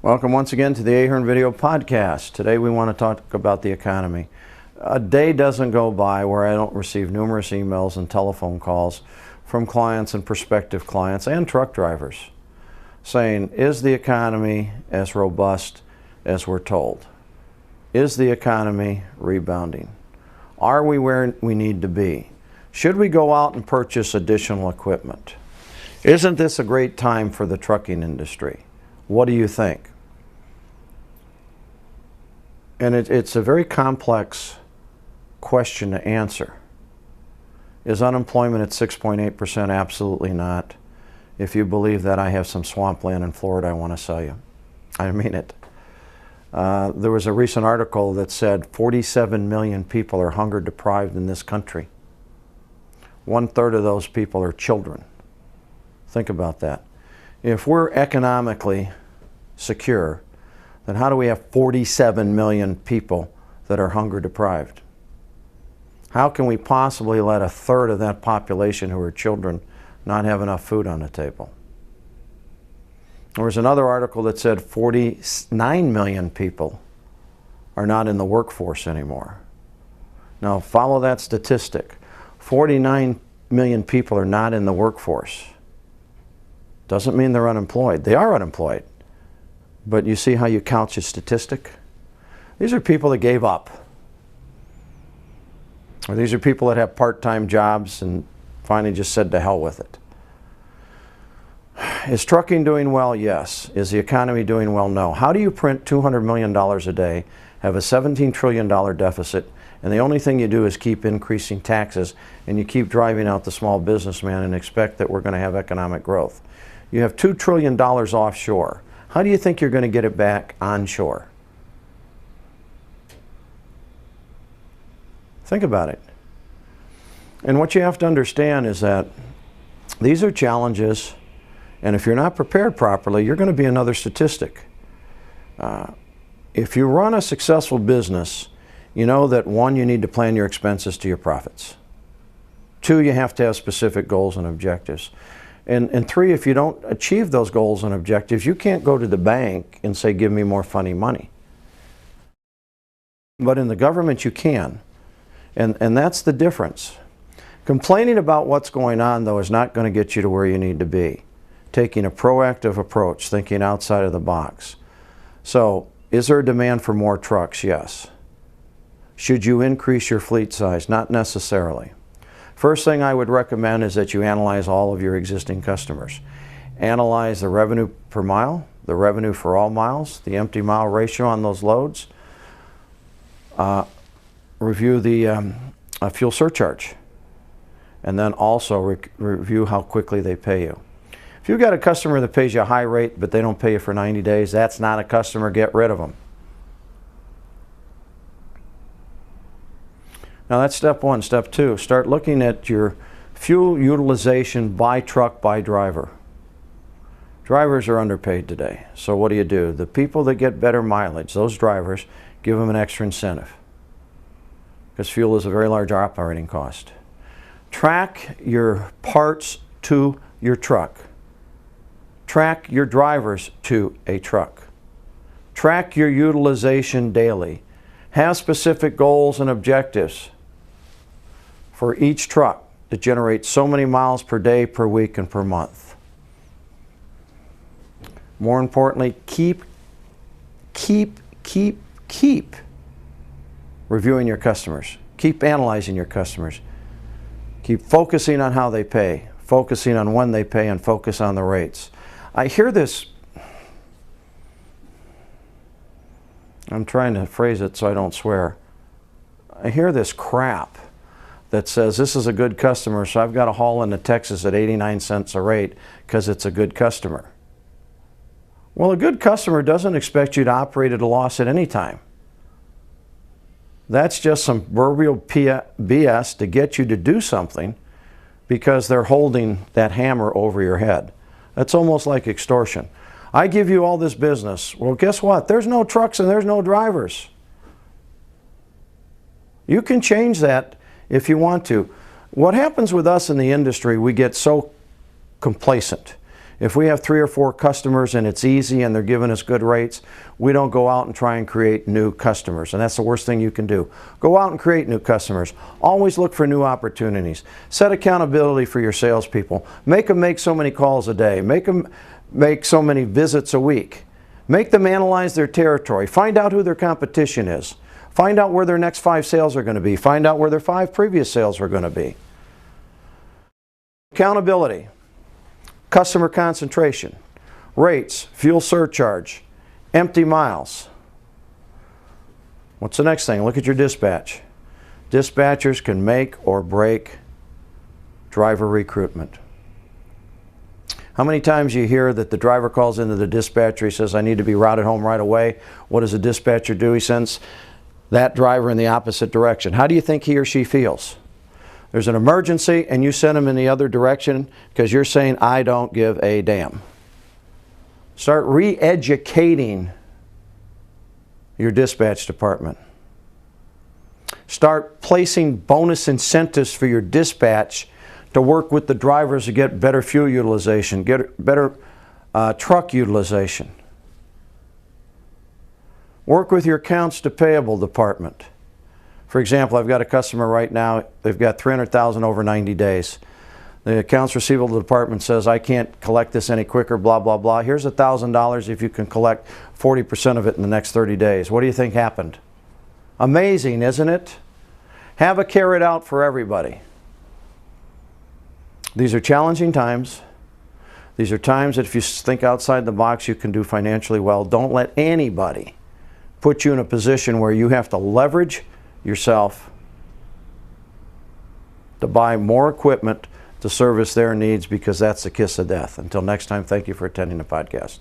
Welcome once again to the Ahern Video Podcast. Today we want to talk about the economy. A day doesn't go by where I don't receive numerous emails and telephone calls from clients and prospective clients and truck drivers saying, is the economy as robust as we're told? Is the economy rebounding? Are we where we need to be? Should we go out and purchase additional equipment? Isn't this a great time for the trucking industry? What do you think? And it's a very complex question to answer. Is unemployment at 6.8%? Absolutely not. If you believe that, I have some swampland in Florida I want to sell you. I mean it. There was a recent article that said 47 million people are hunger deprived in this country. 1/3 of those people are children. Think about that. If we're economically secure, then how do we have 47 million people that are hunger deprived? How can we possibly let 1/3 of that population who are children not have enough food on the table? There was another article that said 49 million people are not in the workforce anymore. Now follow that statistic. 49 million people are not in the workforce. Doesn't mean they're unemployed. They are unemployed. But you see how you count your statistic? These are people that gave up. Or these are people that have part-time jobs and finally just said to hell with it. Is trucking doing well? Yes. Is the economy doing well? No. How do you print $200 million a day, have a $17 trillion deficit, and the only thing you do is keep increasing taxes and you keep driving out the small businessman and expect that we're going to have economic growth? You have $2 trillion offshore. How do you think you're going to get it back onshore? Think about it. And what you have to understand is that these are challenges, and if you're not prepared properly, you're going to be another statistic. If you run a successful business, you know that 1, you need to plan your expenses to your profits. 2, you have to have specific goals and objectives. And 3, if you don't achieve those goals and objectives, you can't go to the bank and say, give me more funny money. But in the government, you can. And that's the difference. Complaining about what's going on, though, is not going to get you to where you need to be. Taking a proactive approach, thinking outside of the box. So, is there a demand for more trucks? Yes. Should you increase your fleet size? Not necessarily. First thing I would recommend is that you analyze all of your existing customers. Analyze the revenue per mile, the revenue for all miles, the empty mile ratio on those loads. Review the fuel surcharge. And then also review how quickly they pay you. If you've got a customer that pays you a high rate but they don't pay you for 90 days, that's not a customer. Get rid of them. Now that's step 1. Step 2, start looking at your fuel utilization by truck, by driver. Drivers are underpaid today. So what do? The people that get better mileage, those drivers, give them an extra incentive. Because fuel is a very large operating cost. Track your parts to your truck. Track your drivers to a truck. Track your utilization daily. Have specific goals and objectives for each truck to generate so many miles per day, per week, and per month. More importantly, keep reviewing your customers. Keep analyzing your customers. Keep focusing on how they pay, focusing on when they pay, and focus on the rates. I hear this, I'm trying to phrase it so I don't swear. I hear this crap that says this is a good customer, so I've got to haul into Texas at 89 cents a rate because it's a good customer. Well, a good customer doesn't expect you to operate at a loss at any time. That's just some proverbial BS to get you to do something because they're holding that hammer over your head. That's almost like extortion. I give you all this business. Well, guess what? There's no trucks and there's no drivers. You can change that if you want to. What happens with us in the industry, we get so complacent. If we have 3 or 4 customers and it's easy and they're giving us good rates, we don't go out and try and create new customers. And that's the worst thing you can do. Go out and create new customers. Always look for new opportunities. Set accountability for your salespeople. Make them make so many calls a day. Make them make so many visits a week. Make them analyze their territory. Find out who their competition is. Find out where their next 5 sales are going to be. Find out where their 5 previous sales were going to be. Accountability. Customer concentration, rates, fuel surcharge, empty miles. What's the next thing? Look at your dispatch. Dispatchers can make or break driver recruitment. How many times you hear that the driver calls into the dispatcher, he says, I need to be routed home right away. What does the dispatcher do? He sends that driver in the opposite direction. How do you think he or she feels? There's an emergency and you send them in the other direction because you're saying, I don't give a damn. Start re-educating your dispatch department. Start placing bonus incentives for your dispatch to work with the drivers to get better fuel utilization, get better truck utilization. Work with your accounts to payable department. For example, I've got a customer right now, they've got $300,000 over 90 days. The accounts receivable department says, I can't collect this any quicker, blah, blah, blah. Here's $1,000 if you can collect 40% of it in the next 30 days. What do you think happened? Amazing, isn't it? Have a carrot out for everybody. These are challenging times. These are times that if you think outside the box, you can do financially well. Don't let anybody put you in a position where you have to leverage yourself to buy more equipment to service their needs, because that's the kiss of death. Until next time, thank you for attending the podcast.